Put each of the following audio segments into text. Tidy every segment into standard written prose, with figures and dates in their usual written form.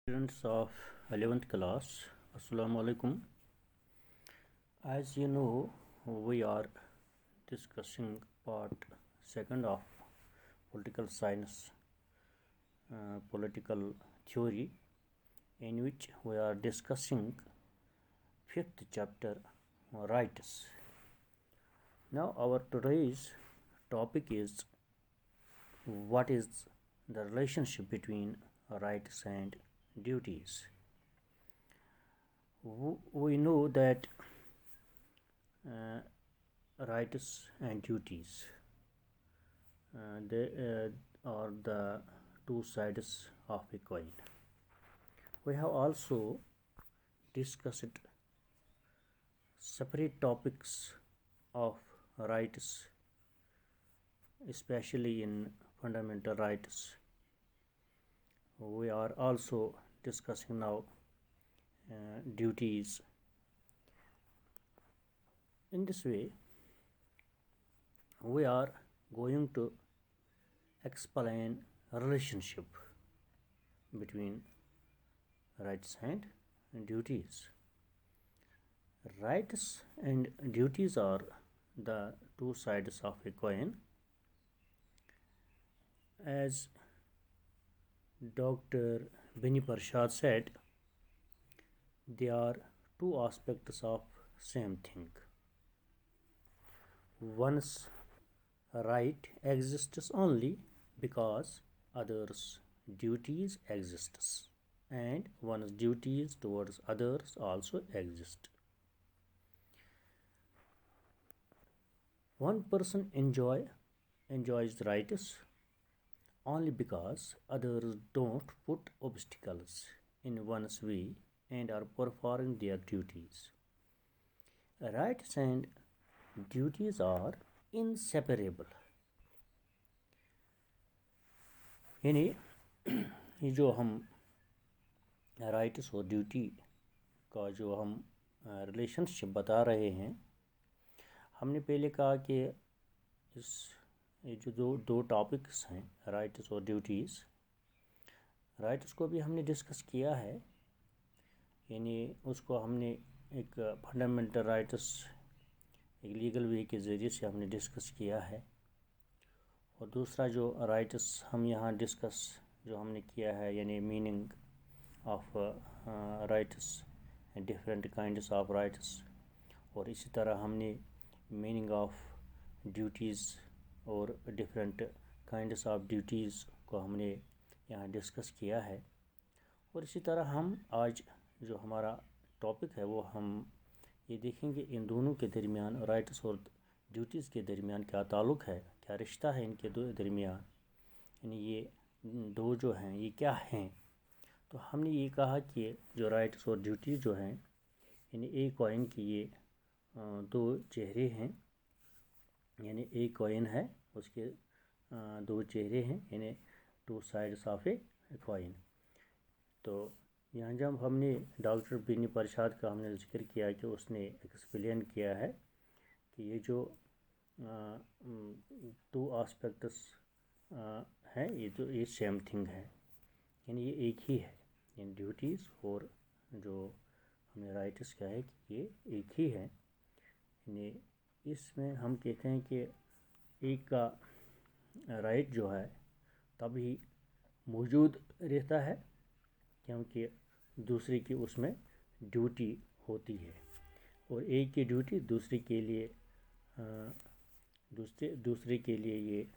Students of 11th class, Assalamu alaikum. As you know, we are discussing part second of political science, political theory, in which we are discussing fifth chapter, rights. Now our today's topic is what is the relationship between rights and duties. We know that rights and duties they are the two sides of a coin. We have also discussed separate topics of rights, especially in fundamental rights. We are also discussing now duties. In this way, we are going to explain relationship between rights and duties. Rights and duties are the two sides of a coin. As Dr. Beni Prasad said, they are two aspects of same thing. One's right exists only because others' duties exists, and one's duties towards others also exist. One person enjoys the rights only because others don't put obstacles in one's way and are performing their duties. Rights and duties are inseparable. यानी ये जो हम rights और duty का जो हम relationship बता रहे हैं, हमने पहले कहा कि ये जो दो टॉपिक्स हैं, राइट्स और ड्यूटीज़, राइट्स को भी हमने डिस्कस किया है, यानी उसको हमने एक फंडामेंटल राइट्स एक लीगल वे के ज़रिए से हमने डिस्कस किया है। और दूसरा जो राइट्स हम यहाँ डिस्कस जो हमने किया है, यानी meaning of rights, different kinds of rights, और इसी तरह हमने मीनिंग ऑफ ड्यूटीज़ और डिफरेंट काइंड्स ऑफ ड्यूटीज़ को हमने यहाँ डिस्कस किया है। और इसी तरह हम आज जो हमारा टॉपिक है वो हम ये देखेंगे इन दोनों के दरमियान, राइट्स और ड्यूटीज़ के दरमियान क्या ताल्लुक़ है, क्या रिश्ता है इनके दो दरमियान, यानी ये दो जो हैं ये क्या हैं। तो हमने ये कहा कि जो राइट्स और ड्यूटीज़ जो हैं, यानी एक कॉइन की ये दो चेहरे हैं, यानी एक कॉइन है उसके दो चेहरे हैं, यानी two sides of a coin. तो यहाँ जब हमने डॉक्टर बेनी प्रसाद का हमने जिक्र किया कि उसने एक्सप्लेन किया है कि ये जो टू आस्पेक्ट्स हैं ये सेम थिंग है, यानी ये एक ही है, यानी ड्यूटीज़ और जो हमने राइट्स क्या है कि ये एक ही है। यानी इसमें हम कहते हैं कि एक का राइट जो है तभी मौजूद रहता है क्योंकि दूसरे की उसमें ड्यूटी होती है, और एक की ड्यूटी दूसरे के लिए दूसरे के लिए ये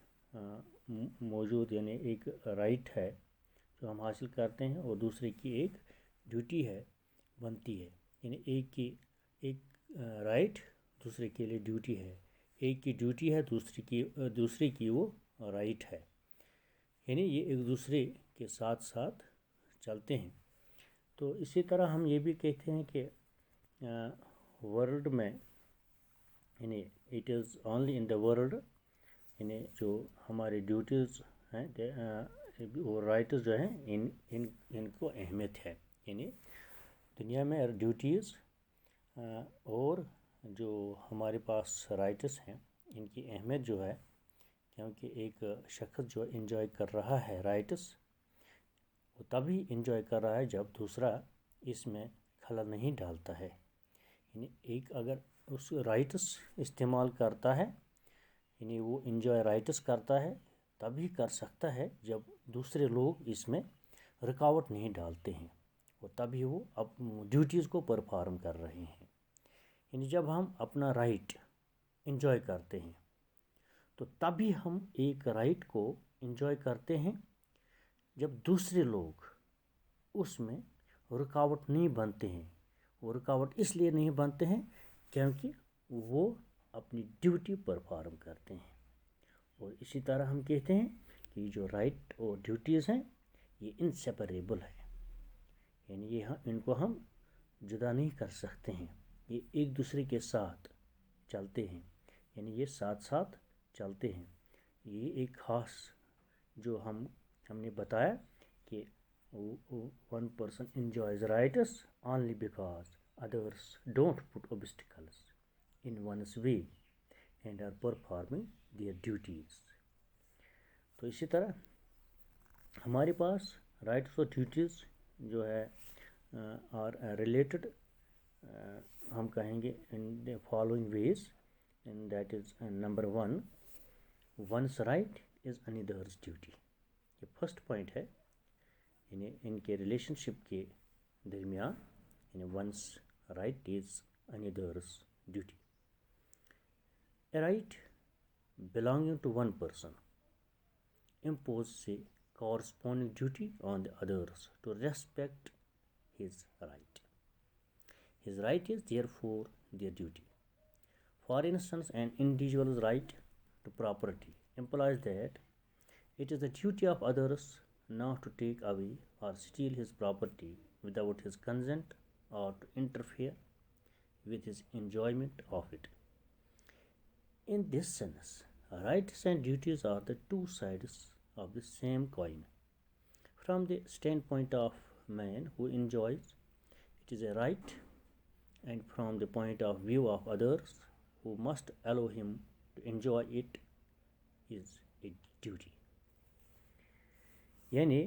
मौजूद, यानी एक राइट है जो हम हासिल करते हैं और दूसरे की एक ड्यूटी है बनती है, यानी एक की एक राइट दूसरे के लिए ड्यूटी है, एक की ड्यूटी है दूसरे की वो राइट है, यानी ये एक दूसरे के साथ साथ चलते हैं। तो इसी तरह हम ये भी कहते हैं कि वर्ल्ड में, यानी it is only in the world, यानी जो हमारे ड्यूटीज़ हैं वो राइट्स जो हैं इनको अहमियत है, यानी दुनिया में ड्यूटीज़ और जो हमारे पास राइट्स हैं इनकी अहमियत जो है, क्योंकि एक शख्स जो एंजॉय कर रहा है राइट्स वो तभी इंजॉय कर रहा है जब दूसरा इसमें खलल नहीं डालता है। यानी एक अगर उस राइट्स इस्तेमाल करता है, यानी वो इंजॉय राइट्स करता है, तभी कर सकता है जब दूसरे लोग इसमें रुकावट नहीं डालते हैं, और तभी वो अब ड्यूटीज़ को परफॉर्म कर रहे हैं। यानी जब हम अपना राइट इंजॉय करते हैं तो तभी हम एक राइट को इंजॉय करते हैं जब दूसरे लोग उसमें रुकावट नहीं बनते हैं। वो रुकावट इसलिए नहीं बनते हैं क्योंकि वो अपनी ड्यूटी परफॉर्म करते हैं। और इसी तरह हम कहते हैं कि जो राइट और ड्यूटीज़ हैं ये इनसेपरेबल है, यानी इनको हम जुदा नहीं कर सकते हैं, ये एक दूसरे के साथ चलते हैं, यानी ये साथ साथ चलते हैं। ये एक ख़ास जो हमने बताया कि one person enjoys rights only because others don't put obstacles in one's way and are performing their duties। तो इसी तरह हमारे पास राइट्स और ड्यूटीज़ जो है आर रिलेटेड, हम कहेंगे in the following ways, and that is number 1, one's right is another's duty. ये फर्स्ट पॉइंट है, यानी इनके रिलेशनशिप के दरमियान, यानी one's right is another's duty. A right belonging to one person imposes a corresponding duty on the others to respect his right. His right is therefore their duty. For instance, an individual's right to property implies that it is the duty of others not to take away or steal his property without his consent or to interfere with his enjoyment of it. In this sense, rights and duties are the two sides of the same coin. From the standpoint of man who enjoys, it is a right, and from the point of view of others who must allow him to enjoy it, is a duty। यानी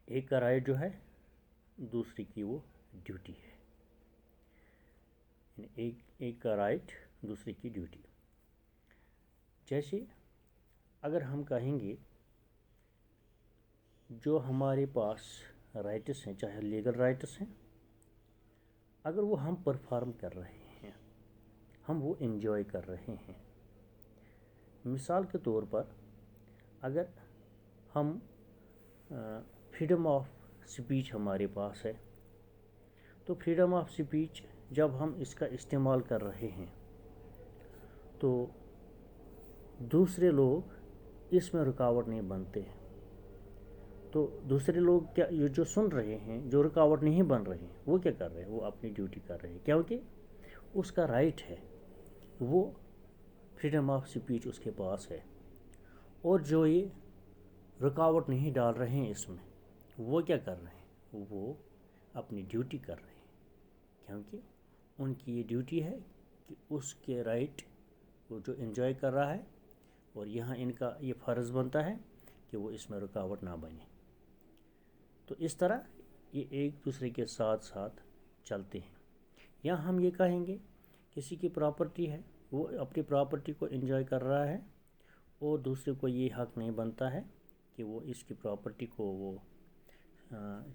एक का right जो है, दूसरी की वो duty है। एक का राइट, दूसरी की ड्यूटी। जैसे अगर हम कहेंगे जो हमारे पास राइट्स हैं, चाहे लीगल राइट्स हैं, अगर वो हम परफॉर्म कर रहे हैं, हम वो एंजॉय कर रहे हैं। मिसाल के तौर पर अगर हम फ्रीडम ऑफ स्पीच हमारे पास है, तो फ्रीडम ऑफ स्पीच जब हम इसका इस्तेमाल कर रहे हैं तो दूसरे लोग इसमें रुकावट नहीं बनते हैं। तो दूसरे लोग क्या, ये जो सुन रहे हैं, जो रुकावट नहीं बन रहे हैं, वो क्या कर रहे हैं, वो अपनी ड्यूटी कर रहे हैं, क्योंकि उसका राइट है, वो फ्रीडम ऑफ स्पीच उसके पास है। और जो ये रुकावट नहीं डाल रहे हैं इसमें, वो क्या कर रहे हैं, वो अपनी ड्यूटी कर रहे हैं, क्योंकि उनकी ये ड्यूटी है कि उसके राइट वो जो एंजॉय कर रहा है, और यहाँ इनका ये फ़र्ज़ बनता है कि वो इसमें रुकावट ना बने। तो इस तरह ये एक दूसरे के साथ साथ चलते हैं। यहाँ हम ये कहेंगे किसी की प्रॉपर्टी है, वो अपनी प्रॉपर्टी को एंजॉय कर रहा है, और दूसरे को ये हक नहीं बनता है कि वो इसकी प्रॉपर्टी को वो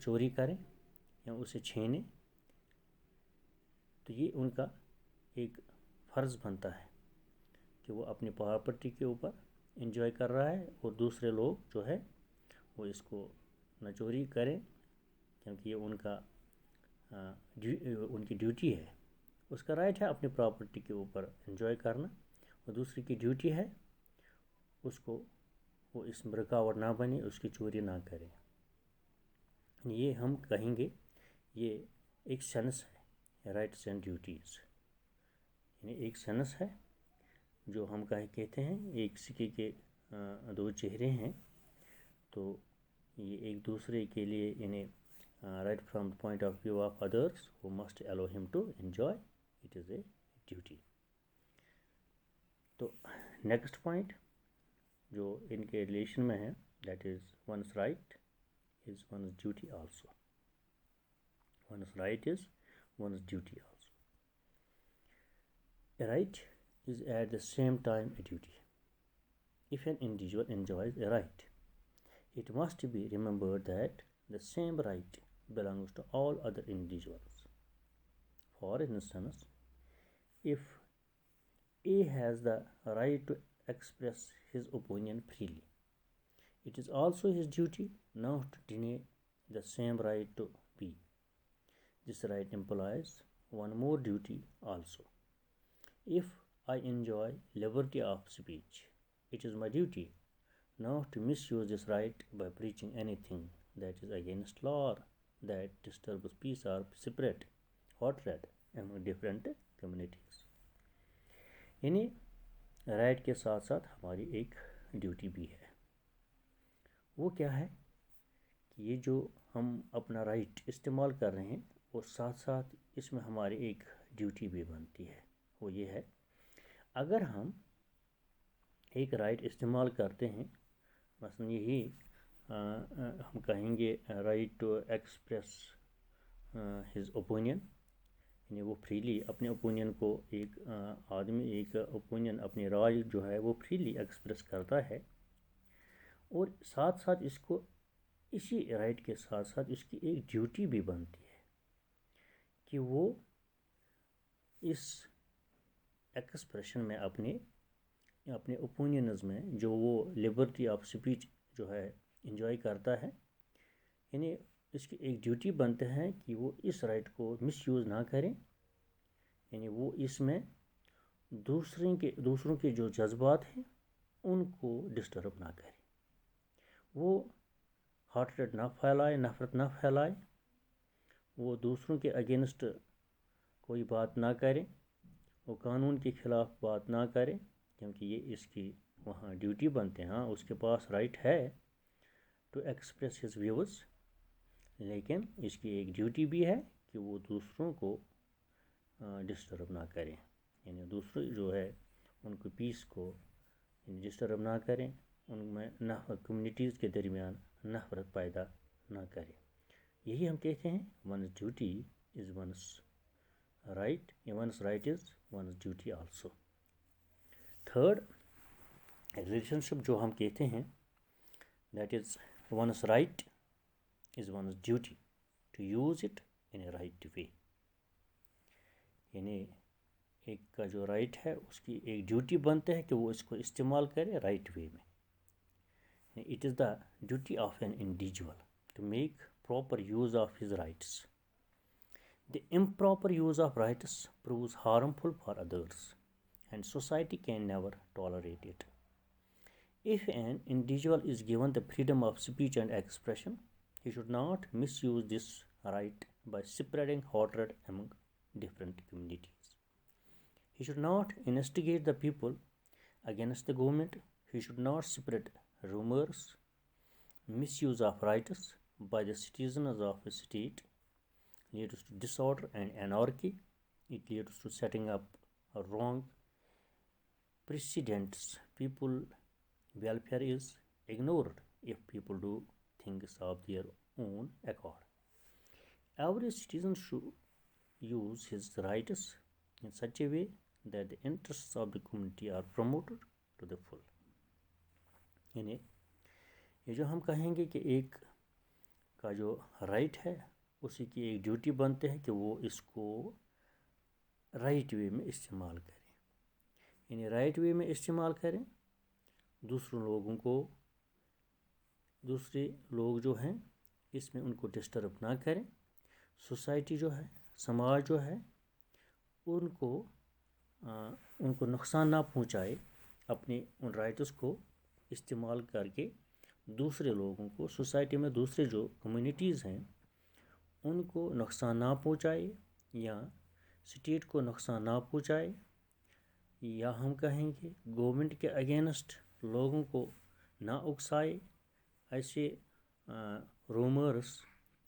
चोरी करें या उसे छीने। तो ये उनका एक फ़र्ज़ बनता है कि वो अपनी प्रॉपर्टी के ऊपर एंजॉय कर रहा है, और दूसरे लोग जो है वो इसको न चोरी करें, क्योंकि ये उनकी ड्यूटी है। उसका राइट है अपनी प्रॉपर्टी के ऊपर एंजॉय करना, और दूसरी की ड्यूटी है उसको वो इसमें रुकावट ना बने, उसकी चोरी ना करें। ये हम कहेंगे ये एक सेंस है राइट्स एंड ड्यूटीज़। यानी एक सेंस है जो हम कहते हैं एक सिक्के के दो चेहरे हैं। तो ये एक दूसरे के लिए, यानी right from the point of view of others who must allow him to enjoy, it is a duty. तो नेक्स्ट पॉइंट जो इनके रिलेशन में है, that is one's right is one's duty also. One's right is one's duty also. A right is at the same time a duty. If an individual enjoys a right, it must be remembered that the same right belongs to all other individuals. For instance, if A has the right to express his opinion freely, it is also his duty not to deny the same right to B. This right implies one more duty also. If I enjoy liberty of speech, it is my duty not to misuse this right by preaching anything that is against law, that disturbs peace or separate hatred among different communities. यानी right के साथ साथ हमारी एक duty भी है. वो क्या है कि ये जो हम अपना राइट इस्तेमाल कर रहे हैं और साथ साथ इसमें हमारी एक ड्यूटी भी बनती है. वो ये है, अगर हम एक राइट इस्तेमाल करते हैं, मसलन यही हम कहेंगे right to express his opinion, यानी वो फ्रीली अपने ओपिनियन को एक आदमी एक ओपिनियन अपनी राय जो है वो फ्रीली एक्सप्रेस करता है, और साथ साथ इसको इसी राइट के साथ साथ इसकी एक ड्यूटी भी बनती है कि वो इस एक्सप्रेशन में अपने ओपिनियंस में जो वो लिबर्टी ऑफ स्पीच जो है एंजॉय करता है, यानी इसकी एक ड्यूटी बनते हैं कि वो इस राइट को मिसयूज़ ना करें, यानी वो इसमें दूसरों के जो जज्बात हैं उनको डिस्टर्ब ना करें, वो हार्ट ना फैलाए, नफ़रत ना फैलाए, वो दूसरों के अगेंस्ट कोई बात ना करें, वो कानून के ख़िलाफ़ बात ना करें, क्योंकि ये इसकी वहाँ ड्यूटी बनते हैं. हाँ, उसके पास राइट है टू एक्सप्रेस हिज व्यूज़, लेकिन इसकी एक ड्यूटी भी है कि वो दूसरों को डिस्टर्ब ना करें, यानी दूसरे जो है उनको पीस को डिस्टर्ब ना करें, उनमें कम्युनिटीज़ के दरमियान नफ़रत पैदा ना करें. यही हम कहते हैं one's duty is one's right, one's right is one's duty also. Third, relationship जो हम कहते हैं that is one's right is one's duty to use it in a right way. यानी एक का जो राइट है उसकी एक ड्यूटी बनते है कि वो इसको इस्तेमाल करे राइट वे में. It is the duty of an individual to make proper use of his rights. The improper use of rights proves harmful for others, and society can never tolerate it. If an individual is given the freedom of speech and expression, he should not misuse this right by spreading hatred among different communities. He should not instigate the people against the government. He should not spread rumors. Misuse of rights by the citizens of a state leads to disorder and anarchy. It leads to setting up wrong precedents. People welfare is ignored if people do things of their own accord. Every citizen should use his rights in such a way that the interests of the community are promoted to the full. यानी ये जो हम कहेंगे कि एक का जो right है उसी की एक ड्यूटी बनते हैं कि वो इसको राइट वे में इस्तेमाल करें, यानी राइट वे में इस्तेमाल करें, दूसरे लोग जो हैं इसमें उनको डिस्टर्ब ना करें, सोसाइटी जो है समाज जो है उनको नुकसान ना पहुंचाए, अपने उन राइट्स को इस्तेमाल करके दूसरे लोगों को सोसाइटी में दूसरे जो कम्युनिटीज़ हैं उनको नुकसान ना पहुंचाए, या स्टेट को नुकसान ना पहुंचाए, या हम कहेंगे गवर्नमेंट के अगेंस्ट लोगों को ना उकसाए. ऐसे रूमर्स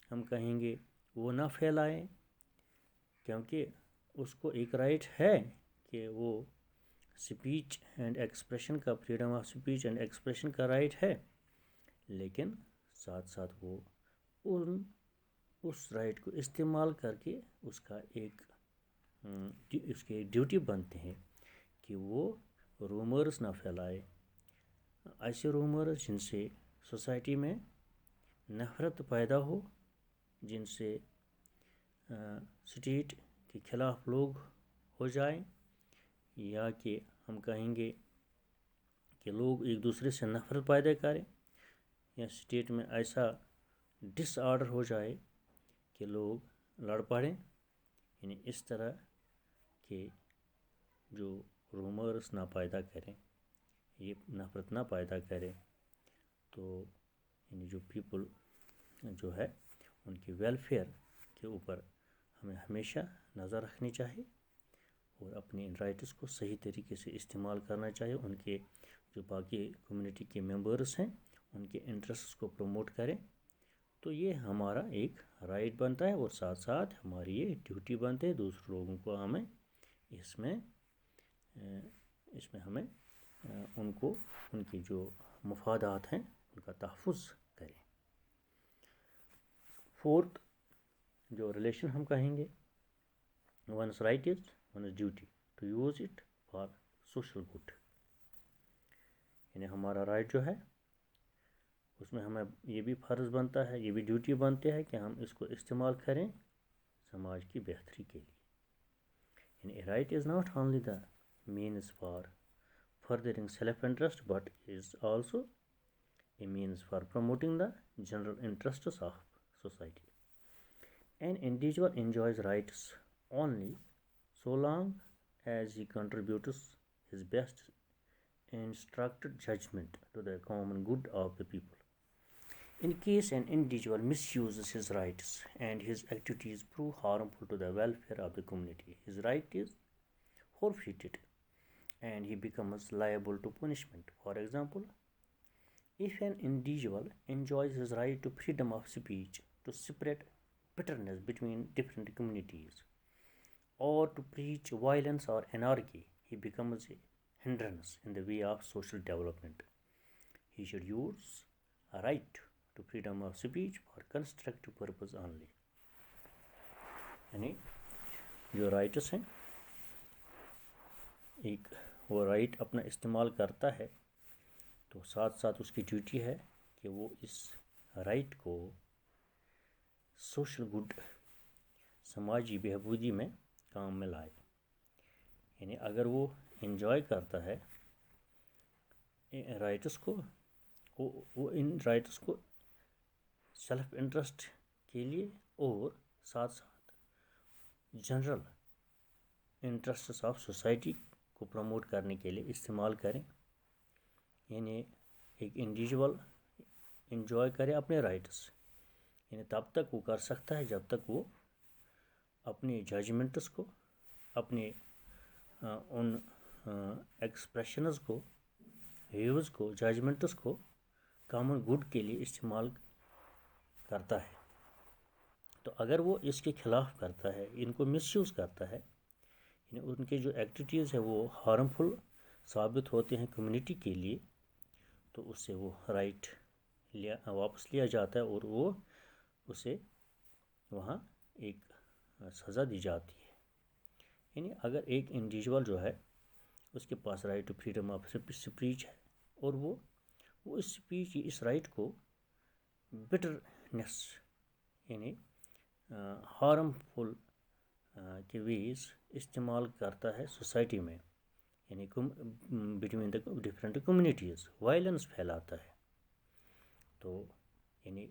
हम कहेंगे वो ना फैलाएं, क्योंकि उसको एक राइट है कि वो स्पीच एंड एक्सप्रेशन का, freedom of speech and expression का राइट है, लेकिन साथ साथ वो اس رائٹ کو استعمال کر کے اس کی ایک ڈیوٹی بنتے ہیں کہ وہ رومرز نہ پھیلائے، ایسے رومرز جن سے سوسائٹی میں نفرت پیدا ہو، جن سے اسٹیٹ کے خلاف لوگ ہو جائیں، یا کہ ہم کہیں گے کہ لوگ ایک دوسرے سے نفرت پیدا کریں، یا اسٹیٹ میں ایسا ڈس آرڈر ہو جائے کہ لوگ لڑ پڑیں، یعنی اس طرح کے جو رومرز نہ پیدا کریں، یہ نفرت نہ پیدا کریں، تو یعنی جو پیپل جو ہے ان کی ویلفیئر کے اوپر ہمیں ہمیشہ نظر رکھنی چاہیے اور اپنے ان رائٹس کو صحیح طریقے سے استعمال کرنا چاہیے، ان کے جو باقی کمیونٹی کے ممبرز ہیں ان کے انٹرسٹس کو پروموٹ کریں، تو یہ ہمارا ایک رائٹ بنتا ہے اور ساتھ ساتھ ہماری یہ ڈیوٹی بنتے ہے دوسرے لوگوں کو ہمیں اس میں ہمیں ان کو ان کی جو مفادات ہیں ان کا تحفظ کریں۔ فورتھ جو ریلیشن ہم کہیں گے، one's right is one's duty to use it for social good, یعنی ہمارا رائٹ جو ہے اس میں ہمیں یہ بھی فرض بنتا ہے، یہ بھی ڈیوٹی بنتی ہے کہ ہم اس کو استعمال کریں سماج کی بہتری کے لیے، یعنی right is not only the means for furthering self-interest but is also a means for promoting the general interests of society. An individual enjoys rights only so long as he contributes his best instructed judgment to the common good of the people. In case an individual misuses his rights and his activities prove harmful to the welfare of the community, his right is forfeited and he becomes liable to punishment. For example, if an individual enjoys his right to freedom of speech, to spread bitterness between different communities, or to preach violence or anarchy, he becomes a hindrance in the way of social development. He should use a right to freedom of speech for constructive purpose only. یعنی جو rights ہیں ایک وہ right اپنا استعمال کرتا ہے تو ساتھ ساتھ اس کی ڈیوٹی ہے کہ وہ اس رائٹ کو سوشل گڈ سماجی بہبودی میں کام میں لائے، یعنی اگر وہ انجوائے کرتا ہے رائٹس کو، وہ ان رائٹس کو سیلف انٹرسٹ کے لیے اور ساتھ ساتھ جنرل انٹرسٹس آف سوسائٹی کو پروموٹ کرنے کے لیے استعمال کریں، یعنی ایک انڈیویژول انجوائے کرے اپنے رائٹس، یعنی تب تک وہ کر سکتا ہے جب تک وہ اپنے ججمنٹس کو، اپنے ان ایکسپریشنز کو، ویوز کو، ججمنٹس کو کامن گڈ کے لیے استعمال کرتا ہے۔ تو اگر وہ اس کے خلاف کرتا ہے، ان کو مس یوز کرتا ہے، یعنی ان کے جو ایکٹیویٹیز ہیں وہ ہارمفل ثابت ہوتے ہیں کمیونٹی کے لیے، تو اس سے وہ رائٹ واپس لیا جاتا ہے اور وہ اسے وہاں ایک سزا دی جاتی ہے۔ یعنی اگر ایک انڈیویژول جو ہے اس کے پاس right to freedom of speech ہے اور وہ اس اسپیچ اس رائٹ کو بٹرنس یعنی ہارمفل کے ویز استعمال کرتا ہے سوسائٹی میں، یعنی between the different communities violence پھیلاتا ہے، تو یعنی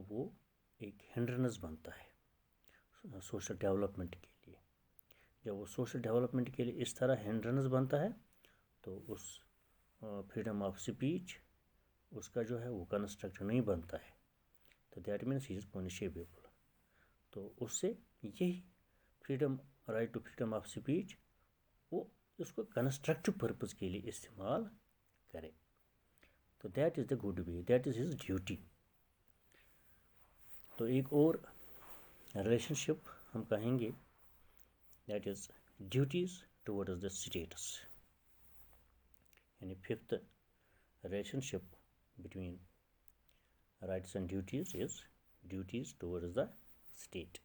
وہ ایک ہنڈرنس بنتا ہے سوشل ڈیولپمنٹ کے لیے۔ جب وہ سوشل ڈیولپمنٹ کے لیے اس طرح ہنڈرنس بنتا ہے تو اس فریڈم آف اسپیچ اس کا جو ہے وہ کنسٹرکٹ نہیں بنتا ہے، تو that means he is punishable. تو اس سے یہی freedom right to freedom of speech وہ اس کو کنسٹرکٹیو پرپز کے لیے استعمال کرے، تو that is the good way, that is his duty. تو ایک اور ریلیشن شپ ہم کہیں گے that is duties towards the states, یعنی fifth relationship between rights and duties is duties towards the state.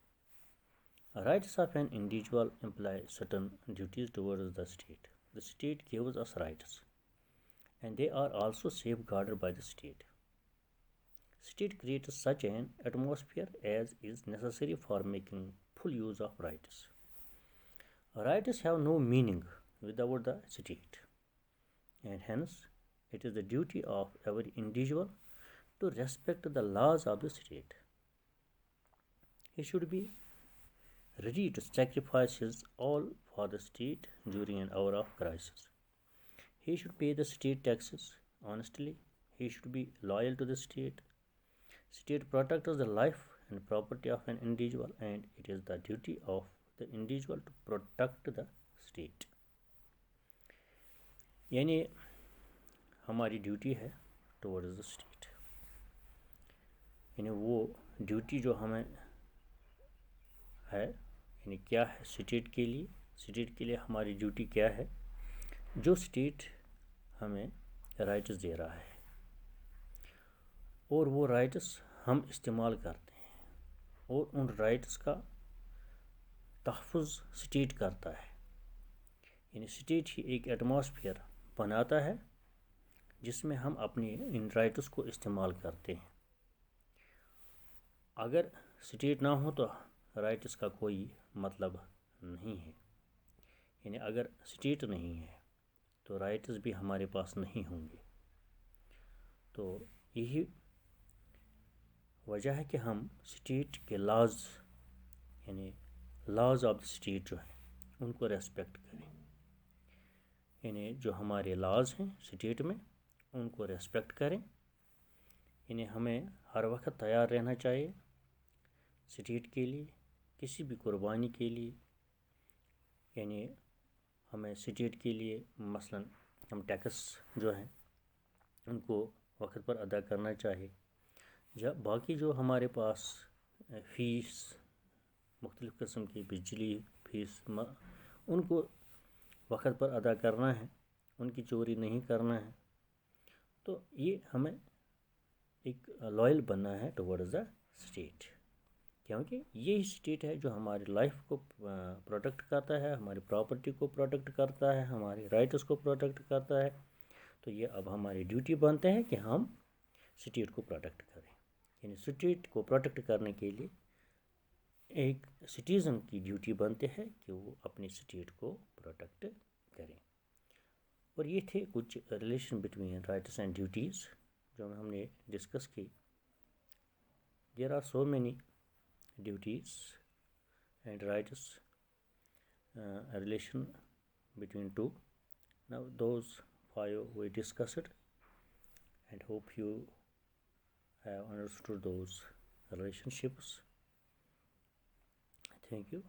Rights of an individual imply certain duties towards the state. The state gives us rights, and they are also safeguarded by the state. State creates such an atmosphere as is necessary for making full use of rights. Rights have no meaning without the state, and hence it is the duty of every individual to respect the laws of the state. He should be ready to sacrifice his all for the state during an hour of crisis. He should pay the state taxes honestly. He should be loyal to the state. State protects the life and property of an individual, and it is the duty of the individual to protect the state. यानी हमारी duty है towards the state, यानी वो duty जो हमें है, यानी क्या है स्टेट के लिए, स्टेट के लिए हमारी ड्यूटी क्या है, जो स्टेट हमें राइट्स दे रहा है और वो राइट्स हम इस्तेमाल करते हैं और उन राइट्स का तहफ़्फ़ुज़ स्टेट करता है, यानी स्टेट ही एक एटमॉस्फेयर बनाता है जिसमें हम अपने इन राइट्स को इस्तेमाल करते हैं। अगर स्टेट ना हो तो राइट्स का कोई मतलब नहीं है, यानी अगर स्टेट नहीं है तो राइट्स भी हमारे पास नहीं होंगे। तो यही वजह है कि हम स्टेट के लॉज, यानी लॉज ऑफ द स्टेट जो हैं उनको रेस्पेक्ट करें, यानी जो हमारे लॉज हैं स्टेट में उनको रेस्पेक्ट करें, यानी हमें हर वक्त तैयार रहना चाहिए स्टेट के लिए, किसी भी कुर्बानी के लिए। यानी हमें स्टेट के लिए मसलन हम टैक्स जो हैं उनको वक्त पर अदा करना चाहिए। जब बाकी जो हमारे पास फ़ीस मुख्तलिफ़ किस्म की बिजली फ़ीस उनको वक्त पर अदा करना है, उनकी चोरी नहीं करना है। तो ये हमें एक लॉयल बनना है टुवर्ड्स द स्टेट, क्योंकि यही स्टेट है जो हमारी लाइफ को प्रोटेक्ट करता है, हमारी प्रॉपर्टी को प्रोटेक्ट करता है, हमारे राइट्स को प्रोटेक्ट करता है। तो ये अब हमारी ड्यूटी बनते हैं कि हम स्टेट को प्रोटेक्ट करें, यानी स्टेट को प्रोटेक्ट करने के लिए एक सिटीज़न की ड्यूटी बनती है कि वो अपनी स्टेट को प्रोटेक्ट करें। और ये थे कुछ relation between rights and duties जो हमने डिस्कस की। There are so many duties and rights relation between two. Now those 5 we discussed, and hope you have understood those relationships. Thank you.